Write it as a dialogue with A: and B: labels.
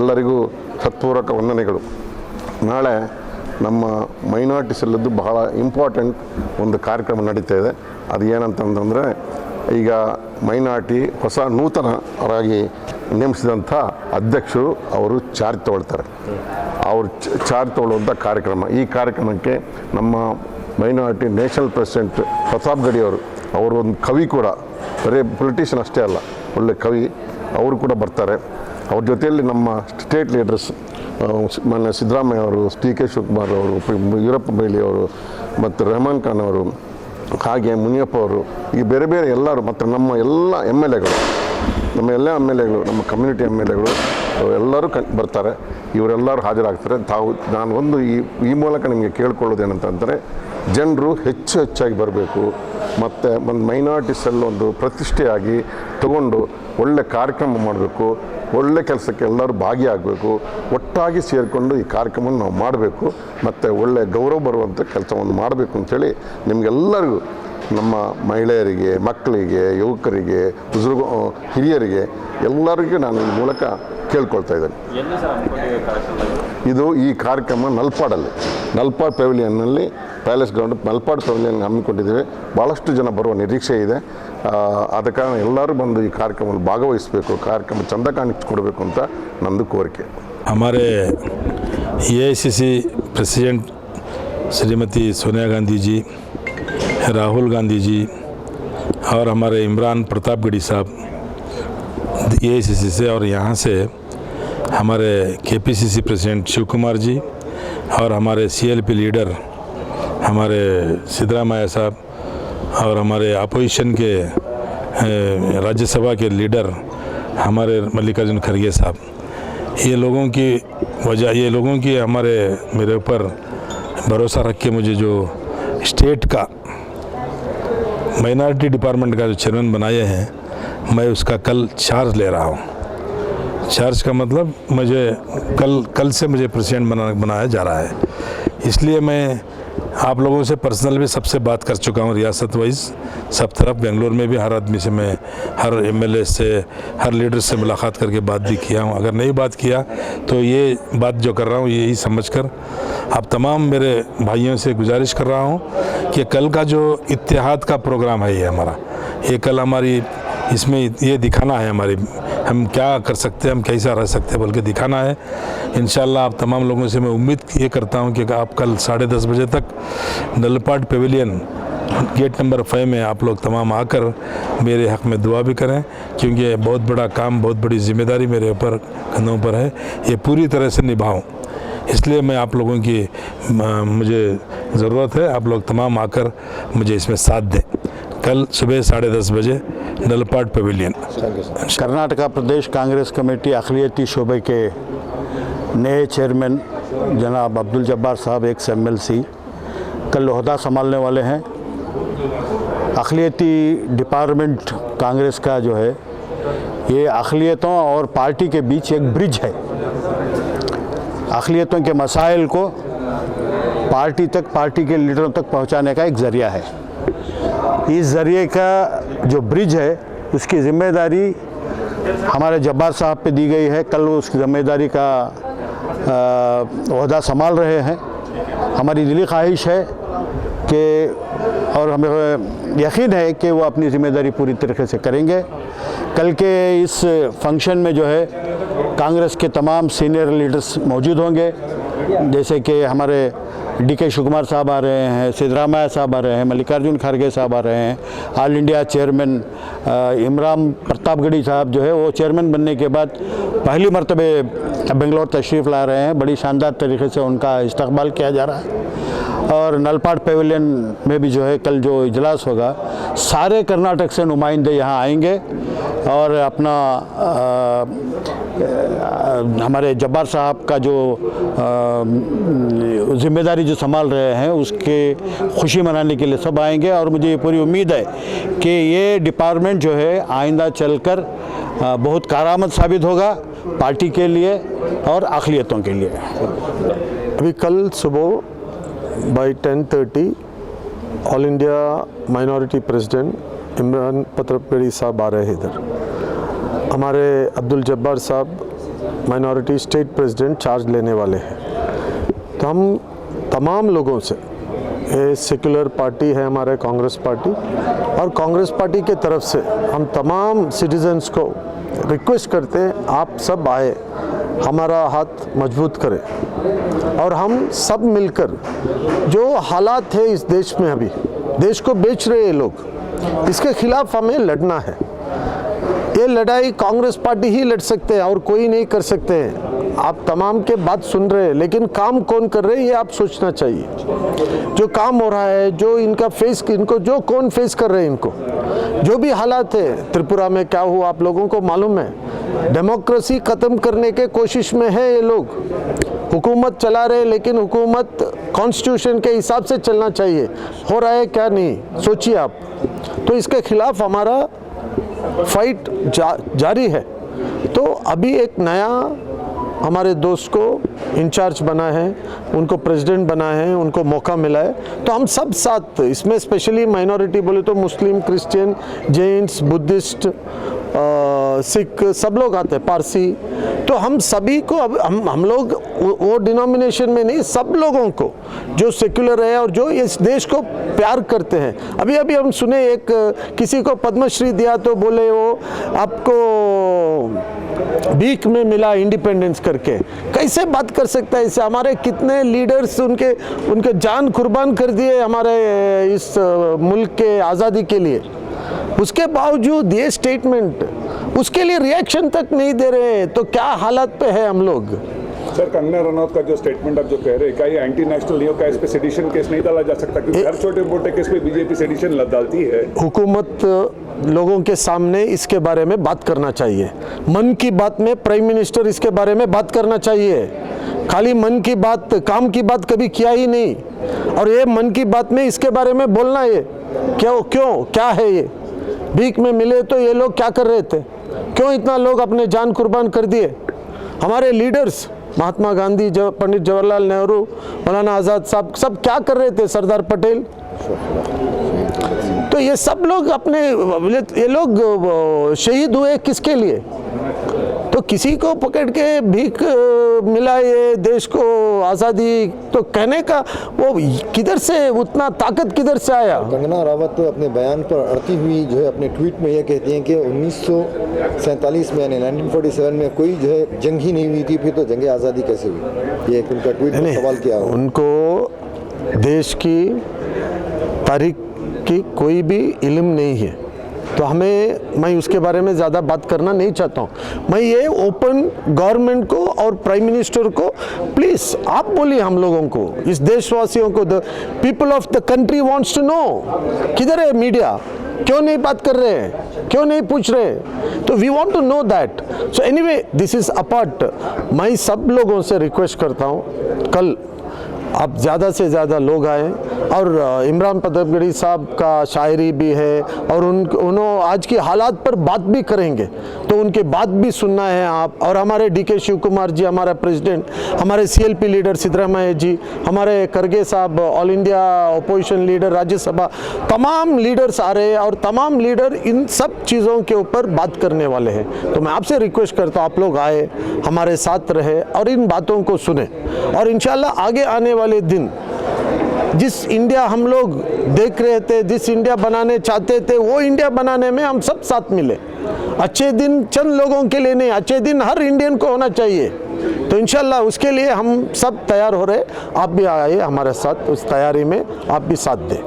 A: ಎಲ್ಲರಿಗೂ ಸತ್ಪೂರ್ವಕ ವಂದನೆಗಳು. ನಾಳೆ ನಮ್ಮ ಮೈನಾರಿಟಿ ಸೆಲ್ಲದ್ದು ಬಹಳ ಇಂಪಾರ್ಟೆಂಟ್ ಒಂದು ಕಾರ್ಯಕ್ರಮ ನಡೀತಾ ಇದೆ. ಅದು ಏನಂತಂದರೆ ಈಗ ಮೈನಾರಿಟಿ ಹೊಸ ನೂತನರಾಗಿ ನೇಮಿಸಿದಂಥ ಅಧ್ಯಕ್ಷರು ಅವರು ಚಾರ್ಜ್ ತಗೊಳ್ತಾರೆ. ಅವರು ಚಾರ್ಜ್ ತಗೊಳ್ಳುವಂಥ ಕಾರ್ಯಕ್ರಮ. ಈ ಕಾರ್ಯಕ್ರಮಕ್ಕೆ ನಮ್ಮ ಮೈನಾರಿಟಿ ನ್ಯಾಷನಲ್ ಪ್ರೆಸಿಡೆಂಟ್ ಪ್ರತಾಪ್ ಗಡಿ ಅವರು ಒಂದು ಕವಿ ಕೂಡ, ಬರೀ ಪೊಲಿಟಿಷಿಯನ್ ಅಷ್ಟೇ ಅಲ್ಲ, ಒಳ್ಳೆ ಕವಿ, ಅವರು ಕೂಡ ಬರ್ತಾರೆ. ಅವ್ರ ಜೊತೆಯಲ್ಲಿ ನಮ್ಮ ಸ್ಟೇಟ್ ಲೀಡರ್ಸ್ ಮಾನ್ಯ ಸಿದ್ದರಾಮಯ್ಯ ಅವರು, ಟಿ ಕೆ ಶಿವಕುಮಾರ್ ಅವರು, ವೀರಪ್ಪ ಮೊಯ್ಲಿ ಅವರು ಮತ್ತು ರೆಹಮಾನ್ ಖಾನ್ ಅವರು, ಹಾಗೆ ಮುನಿಯಪ್ಪ ಅವರು, ಈ ಬೇರೆ ಬೇರೆ ಎಲ್ಲರೂ, ಮತ್ತು ನಮ್ಮ ಎಲ್ಲ ಎಮ್ ಎಲ್ ಎಗಳು, ನಮ್ಮ ಕಮ್ಯುನಿಟಿ ಎಮ್ ಎಲ್ ಎಗಳು ಎಲ್ಲರೂ ಬರ್ತಾರೆ. ಇವರೆಲ್ಲರೂ ಹಾಜರಾಗ್ತಾರೆ. ನಾನು ಒಂದು ಈ ಮೂಲಕ ನಿಮಗೆ ಕೇಳ್ಕೊಳ್ಳೋದೇನಂತಂದರೆ, ಜನರು ಹೆಚ್ಚಾಗಿ ಬರಬೇಕು. ಮತ್ತು ಒಂದು ಮೈನಾರಿಟಿ ಸೆಲ್ ಒಂದು ಪ್ರತಿಷ್ಠೆಯಾಗಿ ತಗೊಂಡು ಒಳ್ಳೆ ಕಾರ್ಯಕ್ರಮ ಮಾಡಬೇಕು. ಒಳ್ಳೆ ಕೆಲಸಕ್ಕೆ ಎಲ್ಲರೂ ಭಾಗಿಯಾಗಬೇಕು. ಒಟ್ಟಾಗಿ ಸೇರಿಕೊಂಡು ಈ ಕಾರ್ಯಕ್ರಮವನ್ನು ನಾವು ಮಾಡಬೇಕು. ಮತ್ತು ಒಳ್ಳೆ ಗೌರವ ಬರುವಂಥ ಕೆಲಸವನ್ನು ಮಾಡಬೇಕು ಅಂಥೇಳಿ ನಿಮಗೆಲ್ಲರಿಗೂ, ನಮ್ಮ ಮಹಿಳೆಯರಿಗೆ, ಮಕ್ಕಳಿಗೆ, ಯುವಕರಿಗೆ, ಹಿರಿಯರಿಗೆ ಎಲ್ಲರಿಗೂ ನಾನು ಈ ಮೂಲಕ ಕೇಳ್ಕೊಳ್ತಾ ಇದ್ದೇನೆ. ಈ ಕಾರ್ಯಕ್ರಮ ನಲ್ಪಾಡ್ ಪೆವಿಲಿಯನ್ನಲ್ಲಿ, ಪ್ಯಾಲೇಸ್ ಗ್ರೌಂಡ್ ನಲ್ಪಾಡ್ ಪೆವಿಲಿಯನ್ ಹಮ್ಮಿಕೊಂಡಿದ್ದೇವೆ. ಭಾಳಷ್ಟು ಜನ ಬರುವ ನಿರೀಕ್ಷೆ ಇದೆ. ಆದ ಕಾರಣ ಎಲ್ಲರೂ ಬಂದು ಈ ಕಾರ್ಯಕ್ರಮದಲ್ಲಿ ಭಾಗವಹಿಸಬೇಕು, ಕಾರ್ಯಕ್ರಮ ಚಂದ ಕಾಣಿಸಿಕೊಡಬೇಕು ಅಂತ ನಂದು ಕೋರಿಕೆ.
B: हमारे AICC प्रेसिडेंट श्रीमती सोनिया गांधी जी, राहुल गांधी जी और हमारे इमरान प्रतापगढ़ी साहब AICC से, और यहाँ से हमारे KPCC प्रेसिडेंट शिव कुमार जी और हमारे CLP लीडर हमारे सिद्धरामैया साहब और हमारे अपोजिशन के राज्यसभा के लीडर हमारे मल्लिकार्जुन खड़गे साहब, ये लोगों की मेरे ऊपर भरोसा रख के मुझे जो स्टेट का माइनॉरिटी डिपार्टमेंट का जो चेयरमैन बनाए हैं, मैं उसका कल चार्ज ले रहा हूँ। चार्ज का मतलब मुझे कल से मुझे प्रेसिडेंट बनाया जा रहा है। इसलिए मैं आप लोगों से पर्सनल भी सबसे बात कर चुका हूँ, रियासत वाइज सब तरफ। बेंगलोर में भी हर आदमी से मैं, हर MLA से, हर लीडर से मुलाकात करके बात भी किया हूँ। अगर नहीं बात किया तो ये बात जो कर रहा हूँ यही समझकर आप तमाम मेरे भाइयों से गुजारिश कर रहा हूँ कि कल का जो इत्तेहाद का प्रोग्राम है, ये हमारा, ये कल हमारी इसमें ये दिखाना है हम क्या कर सकते हैं, हम कैसा रह सकते हैं बोल के दिखाना है। इंशाल्लाह आप तमाम लोगों से मैं उम्मीद ये करता हूँ कि आप कल 10:30 बजे तक नलपाड पेविलियन गेट नंबर 5 में आप लोग तमाम आकर मेरे हक़ में दुआ भी करें, क्योंकि बहुत बड़ा काम, बहुत बड़ी जिम्मेदारी मेरे ऊपर कंधों पर है, ये पूरी तरह से निभाऊँ। इसलिए मैं आप लोगों की मुझे ज़रूरत है, आप लोग तमाम आकर मुझे इसमें साथ दें। कल सुबह 10:30 बजे नलपाड पेविलियन।
C: कर्नाटका प्रदेश कांग्रेस कमेटी अक़लियती शोबे के नए चेयरमैन जनाब अब्दुल जब्बार साहब एक्स MLC कल ओहदा संभालने वाले हैं। अक़लियती डिपार्टमेंट कांग्रेस का जो है, ये अक़लियतों और पार्टी के बीच एक ब्रिज है। अक़लियतों के मसाइल को पार्टी तक, पार्टी के लीडरों तक पहुंचाने का एक ज़रिया है। इस ज़रिए का जो ब्रिज है, उसकी ज़िम्मेदारी हमारे जब्बार साहब पे दी गई है। कल वो उसकी ज़िम्मेदारी का ओहदा संभाल रहे हैं। हमारी दिली ख्वाहिश है कि, और हमें यकीन है कि वो अपनी ज़िम्मेदारी पूरी तरीके से करेंगे। कल के इस फंक्शन में जो है कांग्रेस के तमाम सीनियर लीडर्स मौजूद होंगे, जैसे कि हमारे DK शिवकुमार साहब आ रहे हैं, सिद्धरामैया साहब आ रहे हैं, मल्लिकार्जुन खड़गे साहब आ रहे हैं, all India chairman Imran Pratapgarhi साहब जो है वो चेयरमैन बनने के बाद पहली मरतबे बेंगलोर तशरीफ़ ला रहे हैं। बड़ी शानदार तरीके से उनका इस्तकबाल किया जा रहा है। और नलपाड पेविलियन में भी जो है कल जो इजलास होगा, सारे कर्नाटक से नुमाइंदे यहाँ आएंगे और अपना हमारे जब्बार साहब का जो जिम्मेदारी जो संभाल रहे हैं उसके खुशी मनाने के लिए सब आएंगे। और मुझे ये पूरी उम्मीद है कि ये डिपार्टमेंट जो है आइंदा चलकर बहुत कारआमद साबित होगा पार्टी के लिए और अक़लियतों के लिए।
D: अभी कल सुबह by 10:30 all India minority president Imran Pratapgarhi साहब आ रहे हैं इधर। हमारे अब्दुल जब्बार साहब माइनॉरिटी स्टेट प्रेसिडेंट चार्ज लेने वाले हैं, तो हम तमाम लोगों से, ये सेक्युलर पार्टी है हमारे कांग्रेस पार्टी, और कांग्रेस पार्टी के तरफ से हम तमाम सिटीजन्स को रिक्वेस्ट करते हैं आप सब आए, हमारा हाथ मजबूत करें और हम सब मिलकर, जो हालात है इस देश में अभी, देश को बेच रहे हैं लोग, इसके खिलाफ हमें लड़ना है। ये लड़ाई कांग्रेस पार्टी ही लड़ सकते हैं और कोई नहीं कर सकते हैं। आप तमाम के बात सुन रहे हैं, लेकिन काम कौन कर रहे हैं ये आप सोचना चाहिए। जो काम हो रहा है, जो इनको जो कौन फेस कर रहे हैं, इनको जो भी हालात है, त्रिपुरा में क्या हुआ आप लोगों को मालूम है। डेमोक्रेसी ख़त्म करने के कोशिश में है ये लोग, हुकूमत चला रहे, लेकिन हुकूमत कॉन्स्टिट्यूशन के हिसाब से चलना चाहिए। हो रहा है क्या नहीं, सोचिए आप। तो इसके खिलाफ हमारा फाइट जारी है। तो अभी एक नया हमारे दोस्त को इंचार्ज बना है, उनको प्रेसिडेंट बना है, उनको मौका मिला है, तो हम सब साथ, इसमें स्पेशली माइनॉरिटी बोले तो मुस्लिम, क्रिश्चियन, जैन्स, बुद्धिस्ट, सिख, सब लोग आते हैं, पारसी, तो हम सभी को अब हम लोग वो डिनोमिनेशन में नहीं, सब लोगों को जो सेक्युलर है और जो इस देश को प्यार करते हैं। अभी अभी हम सुने एक किसी को पद्मश्री दिया तो बोले वो आपको भीख में मिला इंडिपेंडेंस करके। कैसे बात कर सकता है इससे? हमारे कितने लीडर्स उनके जान कुर्बान कर दिए हमारे इस मुल्क के आज़ादी के लिए, उसके बावजूद ये स्टेटमेंट, उसके लिए रिएक्शन तक नहीं दे रहे हैं। तो क्या हालत पे है हम लोग?
E: सर, कंगना रनौत का जो स्टेटमेंट आप जो कह रहे हैं, क्या ये एंटी नेशनल नहीं हो? क्या इस पे सेडिशन केस नहीं डाला जा सकता? क्योंकि हर छोटे मोटे केस पे बीजेपी सेडिशन डालती है।
D: हुकूमत लोगों के सामने इसके बारे में बात करना चाहिए। मन की बात में प्राइम मिनिस्टर इसके बारे में बात करना चाहिए। खाली मन की बात, काम की बात कभी किया ही नहीं, और ये मन की बात में इसके बारे में बोलना, ये क्यों क्या है? ये भीख में मिले तो ये लोग क्या कर रहे थे? क्यों इतना लोग अपने जान कुर्बान कर दिए? हमारे लीडर्स महात्मा गांधी, पंडित जवाहरलाल नेहरू, मौलाना आज़ाद साहब, सब क्या कर रहे थे? सरदार पटेल। तो ये सब लोग ये लोग शहीद हुए किसके लिए? तो किसी को पकड़ के भीख मिला ये देश को आज़ादी, तो कहने का वो किधर से उतना ताकत किधर से आया?
F: कंगना रावत तो अपने बयान पर अड़ती हुई जो है अपने ट्वीट में यह कहती हैं कि 1947 में यानी 1947 में कोई जो है जंग ही नहीं हुई थी, फिर तो जंग आज़ादी कैसे हुई? ये उनका ट्वीट में सवाल किया।
D: उनको देश की तारीख की कोई भी इल्म नहीं है, तो मैं उसके बारे में ज़्यादा बात करना नहीं चाहता हूँ। मैं ये ओपन गवर्नमेंट को और प्राइम मिनिस्टर को, प्लीज़ आप बोलिए हम लोगों को, इस देशवासियों को, the people of the country wants to know. किधर है मीडिया? क्यों नहीं बात कर रहे हैं? क्यों नहीं पूछ रहे? तो we want to know that. So anyway, this is apart. मैं सब लोगों से रिक्वेस्ट करता हूँ, कल आप ज़्यादा से ज़्यादा लोग आए, और इमरान प्रतापगढ़ी साहब का शायरी भी है, और उन्होंने आज की हालात पर बात भी करेंगे, तो उनकी बात भी सुनना है आप। और हमारे DK शिव कुमार जी, हमारा प्रेसिडेंट, हमारे CLP लीडर सिद्धरामैया जी, हमारे खरगे साहब, all India opposition leader Rajya Sabha, तमाम लीडर्स आ रहे हैं, और तमाम लीडर इन सब चीज़ों के ऊपर बात करने वाले हैं। तो मैं आपसे रिक्वेस्ट करता हूँ आप लोग आए, हमारे साथ रहे और इन बातों को सुने, और इंशाल्लाह आगे आने वाले दिन जिस इंडिया हम लोग देख रहे थे, जिस इंडिया बनाने चाहते थे, वो इंडिया बनाने में हम सब साथ मिले। अच्छे दिन चंद लोगों के लिए नहीं, अच्छे दिन हर इंडियन को होना चाहिए। तो इंशाल्लाह उसके लिए हम सब तैयार हो रहे। आप भी आइए हमारे साथ, उस तैयारी में आप भी साथ दें।